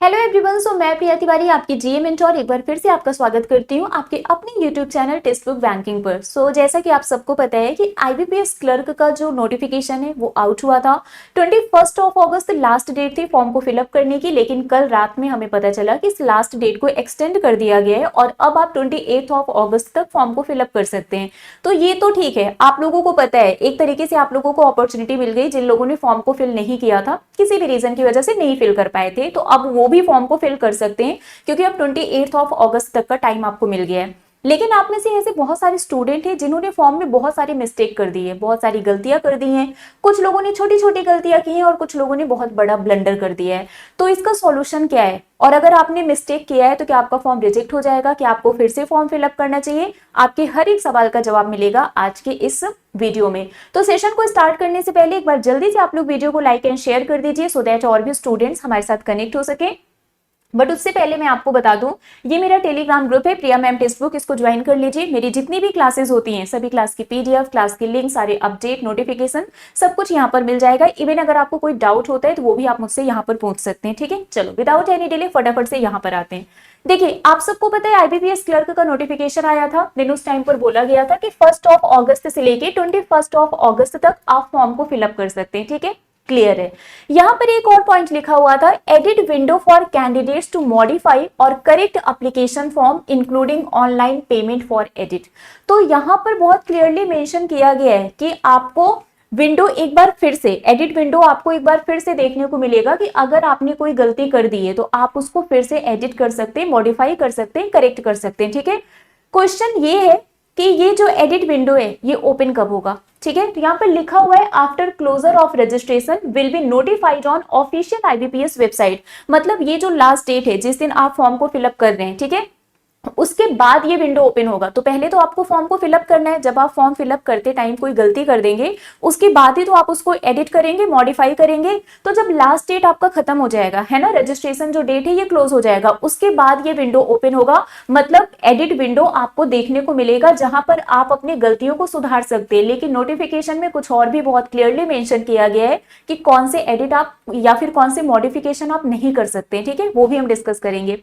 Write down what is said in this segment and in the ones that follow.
Hello everyone. मैं प्रिया तिवारी आपकी जीए mentor एक बार फिर से आपका स्वागत करती हूँ आपके अपने YouTube channel text book banking पर। जैसा कि आप सबको पता है कि आईबीपीएस क्लर्क का जो नोटिफिकेशन है वो आउट हुआ था। 21 अगस्त लास्ट डेट थी फॉर्म को फिलअप करने की, लेकिन कल रात में हमें पता चला कि इस लास्ट डेट को एक्सटेंड कर दिया गया है और अब आप 28 अगस्त तक फॉर्म को फिलअप कर सकते हैं। तो ये तो ठीक है, आप लोगों को पता है, एक तरीके से आप लोगों को अपॉर्चुनिटी मिल गई। जिन लोगों ने फॉर्म को फिल नहीं किया था, किसी भी रीजन की वजह से नहीं फिल कर पाए थे, तो अब वो भी फॉर्म को फिल कर सकते हैं क्योंकि अब 28 अगस्त तक का टाइम आपको मिल गया है। लेकिन आप में से ऐसे बहुत सारे स्टूडेंट हैं जिन्होंने फॉर्म में बहुत सारी मिस्टेक कर दी है, बहुत सारी गलतियां कर दी हैं। कुछ लोगों ने छोटी छोटी गलतियां की हैं और कुछ लोगों ने बहुत बड़ा ब्लंडर कर दिया है। तो इसका सॉल्यूशन क्या है, और अगर आपने मिस्टेक किया है तो क्या आपका फॉर्म रिजेक्ट हो जाएगा, क्या आपको फिर से फॉर्म फिलअप करना चाहिए? आपके हर एक सवाल का जवाब मिलेगा आज के इस वीडियो में। तो सेशन को स्टार्ट करने से पहले एक बार जल्दी से आप लोग वीडियो को लाइक एंड शेयर कर दीजिए सो दैट और भी स्टूडेंट्स हमारे साथ कनेक्ट हो सके। बट उससे पहले मैं आपको बता दूं, ये मेरा टेलीग्राम ग्रुप है प्रिया मैम टेक्स्ट बुक, इसको ज्वाइन कर लीजिए। मेरी जितनी भी क्लासेस होती हैं सभी क्लास की पीडीएफ, क्लास की लिंक, सारे अपडेट, नोटिफिकेशन सब कुछ यहाँ पर मिल जाएगा। इवन अगर आपको कोई डाउट होता है तो वो भी आप मुझसे यहाँ पर पूछ सकते हैं। ठीक है, चलो विदाउट एनी डिले फटाफट से यहाँ पर आते हैं। देखिए, आप सबको पता है आईबीपीएस क्लर्क का नोटिफिकेशन आया था, लेकिन उस टाइम पर बोला गया था कि 1 अगस्त से लेके 21 अगस्त तक आप फॉर्म को फिलअप कर सकते हैं। ठीक है, क्लियर है। यहां पर एक और पॉइंट लिखा हुआ था, edit window for candidates to modify और correct application form including online payment for edit. तो यहां पर बहुत क्लियरली मेंशन किया गया है कि आपको विंडो एक बार फिर से, एडिट विंडो आपको एक बार फिर से देखने को मिलेगा कि अगर आपने कोई गलती कर दी है तो आप उसको फिर से एडिट कर सकते हैं, मॉडिफाई कर सकते हैं, करेक्ट कर सकते हैं। ठीक है, क्वेश्चन ये है कि ये जो एडिट विंडो है ये ओपन कब होगा? ठीक है, तो यहाँ पर लिखा हुआ है after closure of registration will be notified on official IBPS website. मतलब ये जो लास्ट डेट है जिस दिन आप फॉर्म को फिलअप कर रहे हैं, ठीक है, उसके बाद ये विंडो ओपन होगा। तो पहले तो आपको फॉर्म को फिलअप करना है। जब आप फॉर्म फिलअप करते टाइम कोई गलती कर देंगे उसके बाद ही तो आप उसको एडिट करेंगे, मॉडिफाई करेंगे। तो जब लास्ट डेट आपका खत्म हो जाएगा, है ना, रजिस्ट्रेशन जो डेट है ये क्लोज हो जाएगा, उसके बाद ये विंडो ओपन होगा। मतलब एडिट विंडो आपको देखने को मिलेगा जहां पर आप अपनी गलतियों को सुधार सकते हैं। लेकिन नोटिफिकेशन में कुछ और भी बहुत क्लियरली मेंशन किया गया है कि कौन से एडिट आप या फिर कौन से मॉडिफिकेशन आप नहीं कर सकते। ठीक है, वो भी हम डिस्कस करेंगे।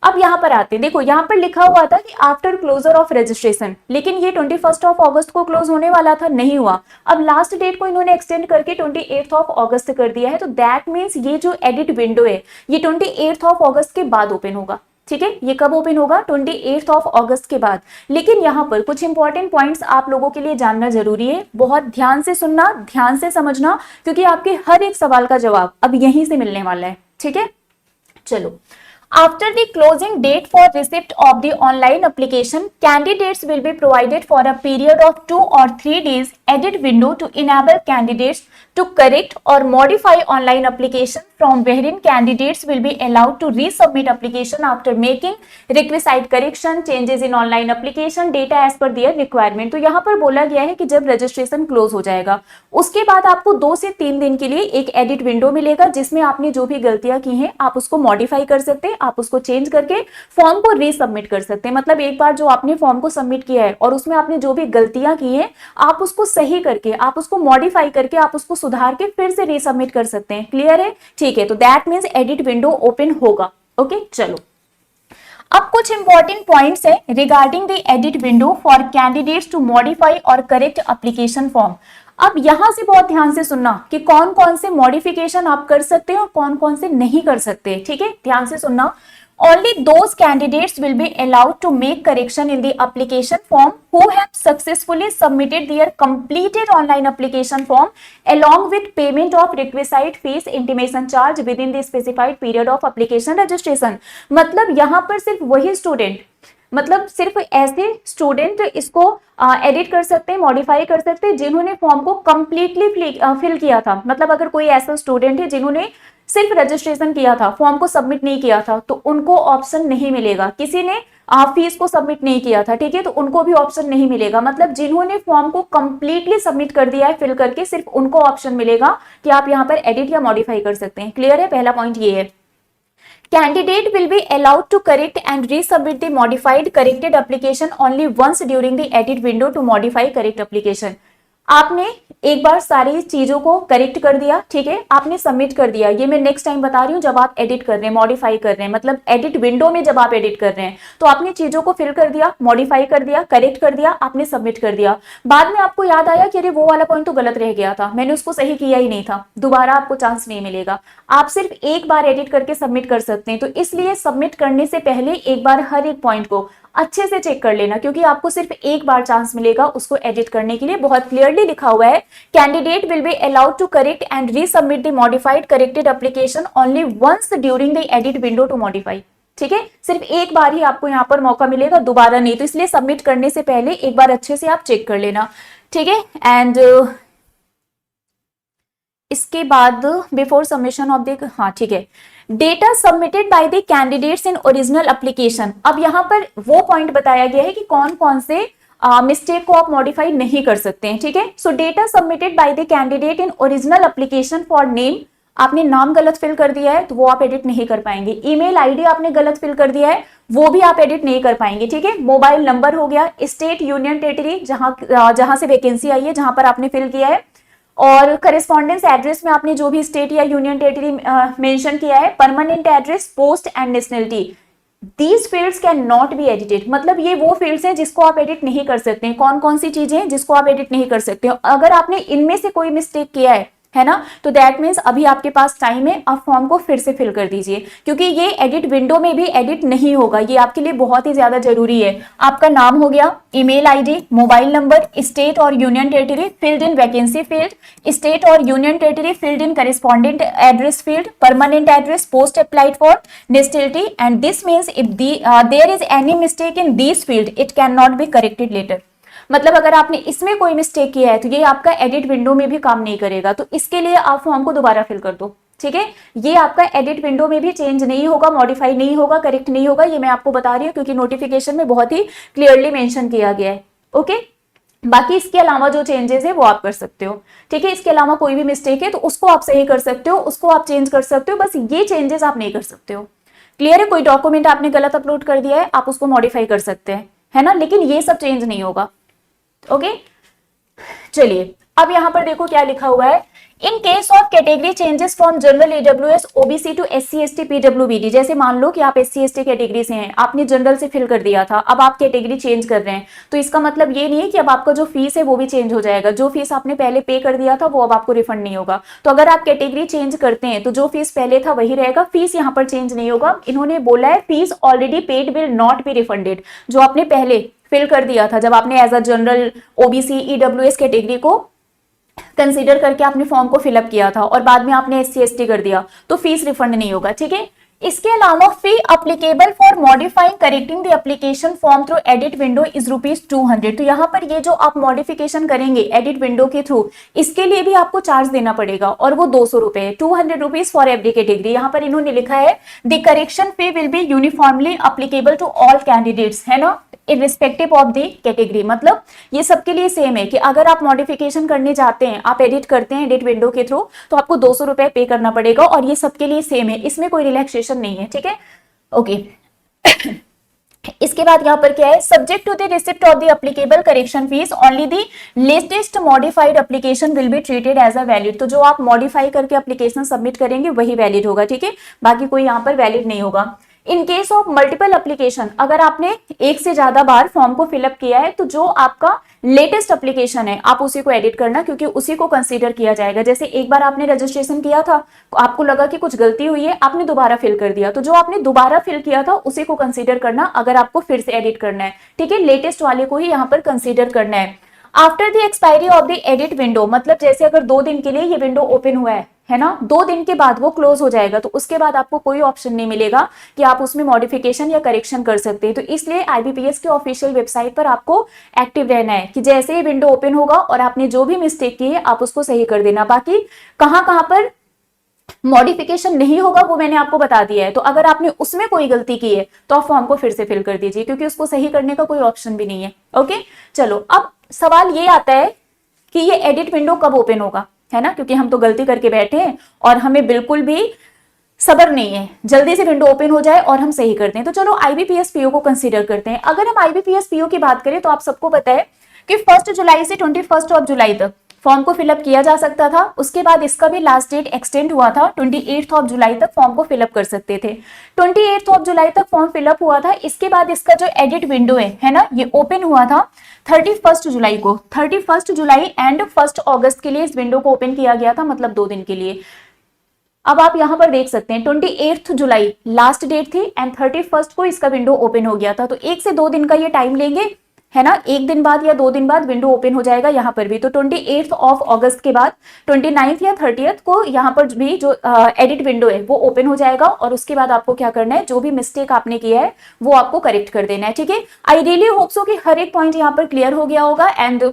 अब यहाँ पर आते हैं, देखो यहाँ पर लिखा हुआ था कि आफ्टर क्लोजर ऑफ रजिस्ट्रेशन, लेकिन ये 21 अगस्त को क्लोज होने वाला था, नहीं हुआ। अब लास्ट डेट को इन्होंने एक्सटेंड करके 28 अगस्त कर दिया है। तो दैट मीन्स ये जो एडिट विंडो है ये 28 अगस्त के बाद ओपन होगा। ठीक है, ये कब ओपन होगा? 28 अगस्त के बाद। लेकिन यहाँ पर कुछ इंपॉर्टेंट पॉइंट्स आप लोगों के लिए जानना जरूरी है, बहुत ध्यान से सुनना, ध्यान से समझना, क्योंकि आपके हर एक सवाल का जवाब अब यहीं से मिलने वाला है। ठीक है, चलो। After the closing date for receipt of the online application, candidates will be provided for a period of 2 or 3 days edit window to enable candidates to correct or modify online application from wherein candidates will be allowed to resubmit application after making requisite correction changes in online application data as per their requirement। तो यहाँ पर बोला गया है कि जब registration close हो जाएगा उसके बाद आपको 2 से 3 दिन के लिए एक एडिट विंडो मिलेगा जिसमें आपने जो भी गलतियां की हैं आप उसको मॉडिफाई कर सकते हैं, आप उसको चेंज करके फॉर्म को रीसबमिट कर सकते हैं। मतलब एक बार जो आपने फॉर्म को सबमिट किया है और उसमें आपने जो भी गलतियां की हैं आप उसको सही करके, आप उसको मॉडिफाई करके, आप उसको सुधार के फिर से रीसबमिट कर सकते हैं। क्लियर है? ठीक है, तो that means edit window open होगा। ओके, चलो। अब कुछ इंपॉर्टेंट पॉइंट्स है regarding the edit window for candidates to modify और करेक्ट एप्लीकेशन फॉर्म। अब यहां से बहुत ध्यान से सुनना कि कौन कौन से मॉडिफिकेशन आप कर सकते हैं और कौन कौन से नहीं कर सकते। ठीक है, ध्यान से सुनना। Only those candidates will be allowed to make correction in the application form who have successfully submitted their completed online application form along with payment of requisite fees intimation charge within the specified period of application registration। मतलब यहाँ पर सिर्फ वही student, मतलब सिर्फ ऐसे student इसको edit कर सकते हैं, मॉडिफाई कर सकते हैं जिन्होंने फॉर्म को कंप्लीटली फिल किया था। मतलब अगर कोई ऐसा स्टूडेंट है जिन्होंने सिर्फ रजिस्ट्रेशन किया था, फॉर्म को सबमिट नहीं किया था, तो उनको ऑप्शन नहीं मिलेगा। किसी ने फीस को सबमिट नहीं किया था, ठीक है, तो उनको भी ऑप्शन नहीं मिलेगा। मतलब जिन्होंने फॉर्म को कंप्लीटली सबमिट कर दिया है फिल करके, सिर्फ उनको ऑप्शन मिलेगा कि आप यहाँ पर एडिट या मॉडिफाई कर सकते हैं। क्लियर है? पहला पॉइंट ये है। Candidate will be allowed to correct and resubmit the modified corrected application only once during the edit window to modify correct application। आपने एक बार सारी चीजों को करेक्ट कर दिया, ठीक है, आपने सबमिट कर दिया। ये मैं नेक्स्ट टाइम बता रही हूँ, जब आप एडिट कर रहे हैं, मॉडिफाई कर रहे हैं, मतलब एडिट विंडो में जब आप एडिट कर रहे हैं, तो आपने चीजों को फिल कर दिया, मॉडिफाई कर दिया, करेक्ट कर दिया, आपने सबमिट कर दिया। बाद में आपको याद आया कि अरे वो वाला पॉइंट तो गलत रह गया था, मैंने उसको सही किया ही नहीं था, दोबारा आपको चांस नहीं मिलेगा। आप सिर्फ एक बार एडिट करके सबमिट कर सकते हैं। तो इसलिए सबमिट करने से पहले एक बार हर एक पॉइंट को अच्छे से चेक कर लेना, क्योंकि आपको सिर्फ एक बार चांस मिलेगा उसको एडिट करने के लिए। बहुत क्लियरली लिखा हुआ है, candidate will be allowed to correct and resubmit the modified corrected application only once during the edit window to modify. ठीक है, सिर्फ एक बार ही आपको यहाँ पर मौका मिलेगा, दोबारा नहीं। तो इसलिए सबमिट करने से पहले एक बार अच्छे से आप चेक कर लेना, ठीक है। एंड इसके बाद बिफोर सबमिशन ऑफ द, हाँ ठीक है, data submitted by the candidates in original application. अब यहाँ पर वो पॉइंट बताया गया है कि कौन कौन से मिस्टेक को आप मॉडिफाई नहीं कर सकते हैं, ठीक है। सो data submitted by the candidate in original application for name, आपने नाम गलत फिल कर दिया है तो वो आप एडिट नहीं कर पाएंगे। ईमेल आईडी आपने गलत फिल कर दिया है, वो भी आप एडिट नहीं कर पाएंगे, ठीक है। मोबाइल नंबर हो गया, स्टेट, यूनियन टेरिटरी, जहां से वैकेंसी आई है, जहां पर आपने फिल किया है, और करेस्पॉन्डेंस एड्रेस में आपने जो भी स्टेट या यूनियन टेरिटरी मेंशन किया है, permanent address, post and nationality, these fields can not B edited. मतलब ये वो फील्ड्स हैं जिसको आप एडिट नहीं कर सकते हैं। कौन कौन सी चीजें हैं जिसको आप एडिट नहीं कर सकते हो? अगर आपने इनमें से कोई मिस्टेक किया है ना, तो दैट मीन्स अभी आपके पास टाइम है, आप फॉर्म को फिर से फिल कर दीजिए, क्योंकि ये एडिट विंडो में भी एडिट नहीं होगा। ये आपके लिए बहुत ही ज्यादा जरूरी है। आपका नाम हो गया, email ID, mobile number, state और union territory filled in vacancy field, state और union territory filled in correspondent address field, permanent address, post applied for, nationality, and this means if there is any mistake in this field it can not be corrected later. मतलब अगर आपने इसमें कोई mistake किया है तो ये आपका एडिट विंडो में भी काम नहीं करेगा। तो इसके लिए आप फॉर्म को दोबारा फिल कर दो, ठीक है। ये आपका एडिट विंडो में भी चेंज नहीं होगा, मॉडिफाई नहीं होगा, करेक्ट नहीं होगा। ये मैं आपको बता रही हूँ क्योंकि नोटिफिकेशन में बहुत ही क्लियरली मेंशन किया गया है, ओके। बाकी इसके अलावा जो चेंजेस है वो आप कर सकते हो, ठीक है। इसके अलावा कोई भी मिस्टेक है तो उसको आप सही कर सकते हो, उसको आप चेंज कर सकते हो, बस ये चेंजेस आप नहीं कर सकते हो। क्लियर है? कोई डॉक्यूमेंट आपने गलत अपलोड कर दिया है, आप उसको मॉडिफाई कर सकते हैं, है ना, लेकिन ये सब चेंज नहीं होगा, ओके। चलिए अब यहां पर देखो क्या लिखा हुआ है, in case of category changes from general EWS OBC to SC ST PWBD. जैसे मान लो कि आप एससी एसटी कैटेगरी से हैं, आपने जनरल से फिल कर दिया था, अब आप कैटेगरी चेंज कर रहे हैं, तो इसका मतलब ये नहीं है कि अब आपका जो फीस है वो भी चेंज हो जाएगा। जो फीस आपने पहले पे कर दिया था वो अब आपको रिफंड नहीं होगा। तो अगर आप कैटेगरी चेंज करते हैं तो जो फीस पहले था वही रहेगा, फीस यहाँ पर चेंज नहीं होगा। इन्होंने बोला है fees already paid will not be refunded. जो आपने पहले फिल कर दिया था जब आपने as a general OBC EWS category को कंसीडर करके आपने फॉर्म को फिलअप किया था और बाद में आपने एससी एसटी कर दिया, तो फीस रिफंड नहीं होगा, ठीक है। इसके अलावा fee applicable for modifying correcting the application form through edit window is ₹200। तो यहाँ पर ये जो आप मॉडिफिकेशन करेंगे एडिट विंडो के थ्रू, इसके लिए भी आपको चार्ज देना पड़ेगा और वो ₹200 है, ₹200 फॉर एवरी कैटेगरी। यहाँ पर इन्होंने लिखा है the correction fee will be uniformly applicable to all candidates, है ना, इररिस्पेक्टिव ऑफ द कैटेगरी। मतलब ये सबके लिए सेम है कि अगर आप मॉडिफिकेशन करने जाते हैं, आप एडिट करते हैं एडिट विंडो के थ्रू, तो आपको ₹200 पे करना पड़ेगा और ये सबके लिए सेम है, इसमें कोई रिलैक्सेशन नहीं है, ठीक है, ओके। इसके बाद यहाँ पर क्या है, subject to the receipt of the applicable correction fees only the latest modified application will be treated as a valid. तो जो आप मॉडिफाई करके एप्लीकेशन सबमिट करेंगे वही वैलिड होगा, ठीक है, बाकी कोई यहाँ पर वैलिड नहीं होगा। In case of multiple application, अगर आपने एक से ज्यादा बार फॉर्म को फिलअप किया है तो जो आपका लेटेस्ट एप्लीकेशन है आप उसी को एडिट करना, क्योंकि उसी को कंसीडर किया जाएगा। जैसे एक बार आपने रजिस्ट्रेशन किया था, आपको लगा कि कुछ गलती हुई है, आपने दोबारा फिल कर दिया, तो जो आपने दोबारा फिल किया था उसी को कंसीडर करना अगर आपको फिर से एडिट करना है, ठीक है। लेटेस्ट वाले को ही यहाँ पर कंसीडर करना है। After the expiry of the edit window, मतलब जैसे अगर 2 दिन के लिए ये विंडो ओपन हुआ है ना, 2 दिन के बाद वो क्लोज हो जाएगा, तो उसके बाद आपको कोई ऑप्शन नहीं मिलेगा कि आप उसमें मॉडिफिकेशन या करेक्शन कर सकते हैं। तो इसलिए आईबीपीएस के ऑफिशियल वेबसाइट पर आपको एक्टिव रहना है कि जैसे ही विंडो ओपन होगा और आपने जो भी मिस्टेक की है आप उसको सही कर देना। बाकी कहां कहां पर मॉडिफिकेशन नहीं होगा वो मैंने आपको बता दिया है, तो अगर आपने उसमें कोई गलती की है तो आप फॉर्म को फिर से फिल कर दीजिए, क्योंकि उसको सही करने का कोई ऑप्शन भी नहीं है, ओके। चलो अब सवाल ये आता है कि ये एडिट विंडो कब ओपन होगा, है ना, क्योंकि हम तो गलती करके बैठे हैं और हमें बिल्कुल भी सब्र नहीं है, जल्दी से विंडो ओपन हो जाए और हम सही करते हैं। तो चलो आईबीपीएस पीओ को कंसीडर करते हैं। अगर हम आईबीपीएस पीओ की बात करें तो आप सबको पता है कि 1 जुलाई से 21 जुलाई तक फॉर्म को फिलअप किया जा सकता था। उसके बाद इसका भी लास्ट डेट एक्सटेंड हुआ था, 28 जुलाई तक फॉर्म को फिलअप कर सकते थे। 28 जुलाई तक फॉर्म फिलअप हुआ था। इसके बाद इसका जो एडिट विंडो है ना, ये ओपन हुआ था 31 जुलाई को। 31 जुलाई एंड 1 अगस्त के लिए इस विंडो को ओपन किया गया था, मतलब 2 दिन के लिए। अब आप यहां पर देख सकते हैं 28 जुलाई लास्ट डेट थी एंड 31 को इसका विंडो ओपन हो गया था। तो 1 से 2 दिन का ये टाइम लेंगे, है ना, 1 दिन बाद या 2 दिन बाद विंडो ओपन हो जाएगा यहाँ पर भी। तो 28 अगस्त के बाद 29 या 30 को यहाँ पर भी जो एडिट विंडो है वो ओपन हो जाएगा। और उसके बाद आपको क्या करना है, जो भी मिस्टेक आपने किया है वो आपको करेक्ट कर देना है, ठीक है। आई रियली होप सो कि हर एक पॉइंट यहाँ पर क्लियर हो गया होगा। एंड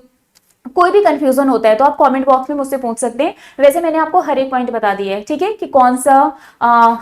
कोई भी कंफ्यूजन होता है तो आप कमेंट बॉक्स में मुझसे पूछ सकते हैं। वैसे मैंने आपको हर एक पॉइंट बता दिया है, ठीक है, कि कौन सा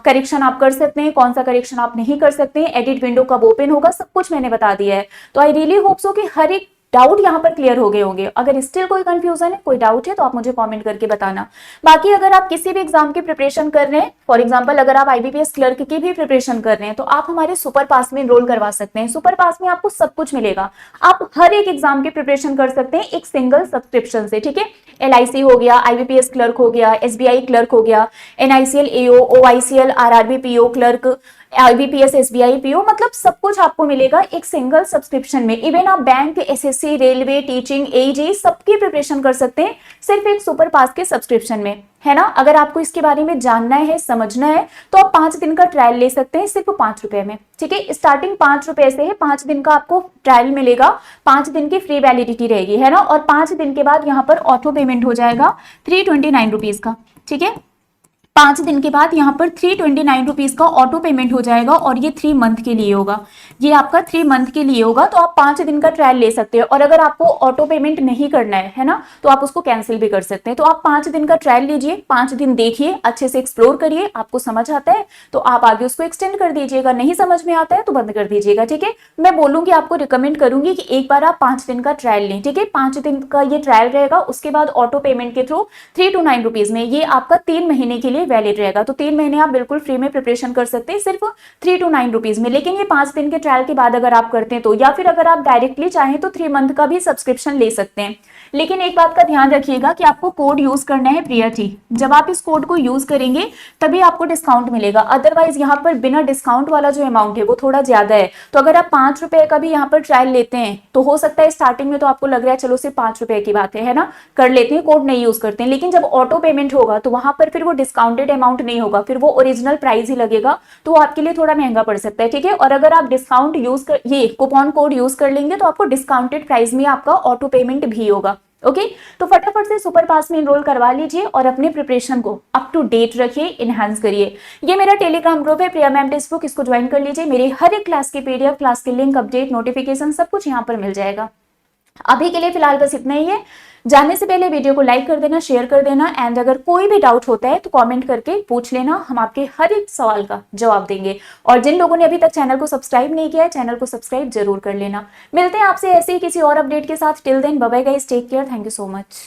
करेक्शन आप कर सकते हैं, कौन सा करेक्शन आप नहीं कर सकते हैं, एडिट विंडो कब ओपन होगा, सब कुछ मैंने बता दिया है। तो आई रियली होप सो कि हर एक डाउट यहाँ पर क्लियर हो गए होंगे। अगर स्टिल कोई कंफ्यूजन है, कोई डाउट है, तो आप मुझे कमेंट करके बताना। बाकी अगर आप किसी भी एग्जाम की प्रिपरेशन कर रहे हैं, फॉर एग्जांपल अगर आप आईबीपीएस क्लर्क की भी प्रिपरेशन कर रहे हैं, तो आप हमारे सुपर पास में एनरोल करवा सकते हैं। सुपर पास में आपको सब कुछ मिलेगा, आप हर एक एग्जाम की प्रिपरेशन कर सकते हैं एक सिंगल सब्सक्रिप्शन से, ठीक है। एलआईसी हो गया, आईबीपीएस क्लर्क हो गया, एसबीआई क्लर्क हो गया, NICL AO, OICL, RRB PO clerk, IBPS SBI PO, मतलब सब कुछ आपको मिलेगा एक सिंगल सब्सक्रिप्शन में। इवन आप bank, SSC, railway, teaching, AG सबकी प्रिपरेशन कर सकते हैं सिर्फ एक सुपर पास के सब्सक्रिप्शन में, है ना। अगर आपको इसके बारे में जानना है, समझना है, तो आप 5 दिन का ट्रायल ले सकते हैं सिर्फ 5 रुपए में, ठीक है। स्टार्टिंग 5 रुपए से है, 5 दिन का आपको ट्रायल मिलेगा, 5 दिन की फ्री वैलिडिटी रहेगी, है ना। और 5 दिन के बाद यहाँ पर ऑटो पेमेंट हो जाएगा 329 रुपीज का, ठीक है। 5 दिन के बाद यहाँ पर 329 रुपीज का ऑटो पेमेंट हो जाएगा और ये 3 मंथ के लिए होगा, ये आपका 3 मंथ के लिए होगा। तो आप 5 दिन का ट्रायल ले सकते हो। और अगर आपको ऑटो पेमेंट नहीं करना है ना, तो आप उसको कैंसिल भी कर सकते हैं। तो आप 5 दिन का ट्रायल लीजिए, 5 दिन देखिए, अच्छे से एक्सप्लोर करिए, आपको समझ आता है तो आप आगे उसको एक्सटेंड कर दीजिएगा, नहीं समझ में आता है तो बंद कर दीजिएगा, ठीक है। मैं बोलूंगी, आपको रिकमेंड करूंगी कि एक बार आप 5 दिन का ट्रायल लें, ठीक है। 5 दिन का ये ट्रायल रहेगा, उसके बाद ऑटो पेमेंट के थ्रू 329 रुपीज में ये आपका 3 महीने के लिए वैलिड रहेगा। तो 3 महीने आप बिल्कुल फ्री में प्रिपरेशन कर सकते हैं सिर्फ 329 रुपीज में। लेकिन ये 5 दिन के ट्रायल के बाद अगर आप करते हैं तो, या फिर अगर आप डायरेक्टली चाहें तो 3 मंथ का भी सब्सक्रिप्शन ले सकते हैं। लेकिन एक बात का ध्यान रखिएगा कि आपको कोड यूज करना है प्रियथी। जब आप इस कोड को यूज करेंगे तभी आपको डिस्काउंट मिलेगा, अदरवाइज यहाँ पर बिना डिस्काउंट वाला जो अमाउंट है वो थोड़ा ज्यादा है। तो अगर आप 5 रुपए का भी यहाँ पर ट्रायल लेते हैं तो हो सकता है स्टार्टिंग में तो आपको लग रहा है चलो सिर्फ 5 रुपए की बात है ना, कर लेते हैं, कोड नहीं यूज करते हैं। लेकिन जब ऑटो पेमेंट होगा तो वहां पर फिर वो डिस्काउंटेड अमाउंट नहीं होगा, फिर वो ओरिजिनल प्राइस ही लगेगा, तो वो आपके लिए थोड़ा महंगा पड़ सकता है, ठीक है। और अगर आप डिस्काउंट यूज कर, ये कूपन कोड यूज कर लेंगे तो आपको डिस्काउंटेड प्राइस में आपका ऑटो पेमेंट भी होगा, ओके। तो फटाफट से सुपर पास में एनरोल करवा लीजिए और अपने प्रिपरेशन को अप टू डेट रखिए, इनहेंस करिए। ये मेरा टेलीग्राम ग्रुप है प्रिया मैम टेक्स्ट बुक, इसको ज्वाइन कर लीजिए। मेरे हर एक क्लास के पीडीएफ, क्लास के लिंक, अपडेट, नोटिफिकेशन सब कुछ यहाँ पर मिल जाएगा। अभी के लिए फिलहाल बस इतना ही है। जाने से पहले वीडियो को लाइक कर देना, शेयर कर देना, एंड अगर कोई भी डाउट होता है तो कमेंट करके पूछ लेना, हम आपके हर एक सवाल का जवाब देंगे। और जिन लोगों ने अभी तक चैनल को सब्सक्राइब नहीं किया है, चैनल को सब्सक्राइब जरूर कर लेना। मिलते हैं आपसे ऐसे ही किसी और अपडेट के साथ। Till then bye bye guys, take care, thank you so much.